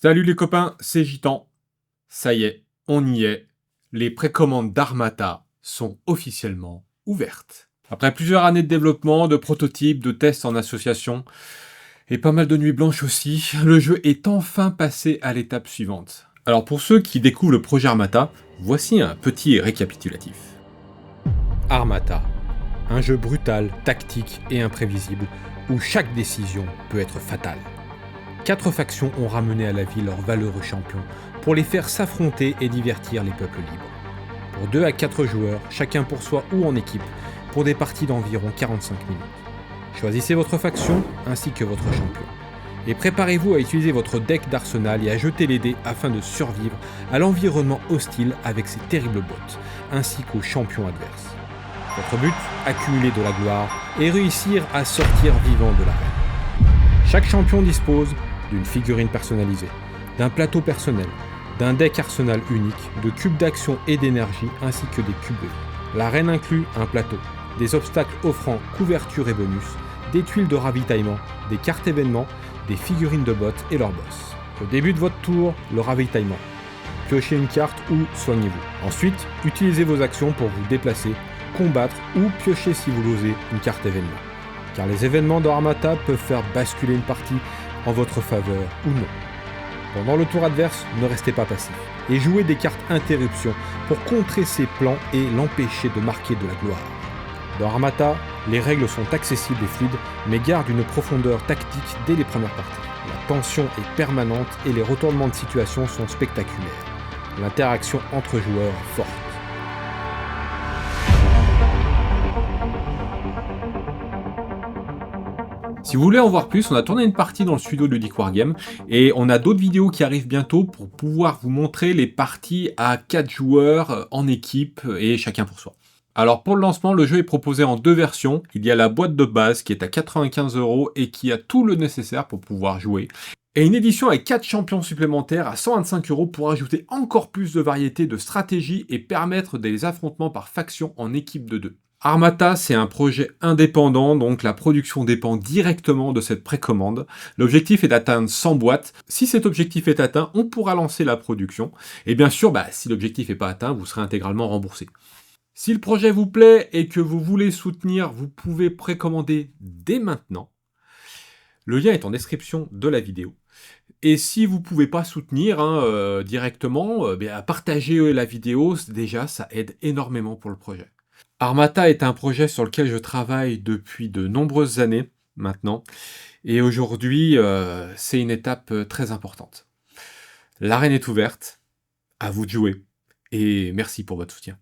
Salut les copains, c'est Gitan. Ça y est, on y est. Les précommandes d'Armata sont officiellement ouvertes. Après plusieurs années de développement, de prototypes, de tests en association, et pas mal de nuits blanches aussi, le jeu est enfin passé à l'étape suivante. Alors pour ceux qui découvrent le projet Armata, voici un petit récapitulatif. Armata, un jeu brutal, tactique et imprévisible, où chaque décision peut être fatale. 4 factions ont ramené à la vie leurs valeureux champions pour les faire s'affronter et divertir les peuples libres. Pour 2 à 4 joueurs, chacun pour soi ou en équipe, pour des parties d'environ 45 minutes. Choisissez votre faction ainsi que votre champion. Et préparez-vous à utiliser votre deck d'arsenal et à jeter les dés afin de survivre à l'environnement hostile avec ses terribles bots, ainsi qu'aux champions adverses. Votre but, accumuler de la gloire et réussir à sortir vivant de l'arène. Chaque champion dispose d'une figurine personnalisée, d'un plateau personnel, d'un deck arsenal unique, de cubes d'action et d'énergie ainsi que des cubes de vie. L'arène inclut un plateau, des obstacles offrant couverture et bonus, des tuiles de ravitaillement, des cartes événements, des figurines de bots et leurs boss. Au début de votre tour, le ravitaillement. Piochez une carte ou soignez-vous. Ensuite, utilisez vos actions pour vous déplacer, combattre ou piocher si vous l'osez une carte événement. Car les événements d'Armata peuvent faire basculer une partie en votre faveur ou non. Pendant le tour adverse, ne restez pas passif et jouez des cartes interruption pour contrer ses plans et l'empêcher de marquer de la gloire. Dans Armata, les règles sont accessibles et fluides, mais gardent une profondeur tactique dès les premières parties. La tension est permanente et les retournements de situation sont spectaculaires. L'interaction entre joueurs est forte. Si vous voulez en voir plus, on a tourné une partie dans le studio de Ludic Wargame et on a d'autres vidéos qui arrivent bientôt pour pouvoir vous montrer les parties à 4 joueurs en équipe et chacun pour soi. Alors pour le lancement, le jeu est proposé en 2 versions. Il y a la boîte de base qui est à 95 € et qui a tout le nécessaire pour pouvoir jouer. Et une édition avec 4 champions supplémentaires à 125 € pour ajouter encore plus de variété de stratégies et permettre des affrontements par faction en équipe de 2. Armata, c'est un projet indépendant, donc la production dépend directement de cette précommande. L'objectif est d'atteindre 100 boîtes. Si cet objectif est atteint, on pourra lancer la production. Et bien sûr, si l'objectif n'est pas atteint, vous serez intégralement remboursé. Si le projet vous plaît et que vous voulez soutenir, vous pouvez précommander dès maintenant. Le lien est en description de la vidéo. Et si vous ne pouvez pas soutenir directement, partagez la vidéo, déjà ça aide énormément pour le projet. Armata est un projet sur lequel je travaille depuis de nombreuses années maintenant, et aujourd'hui c'est une étape très importante. L'arène est ouverte, à vous de jouer, et merci pour votre soutien.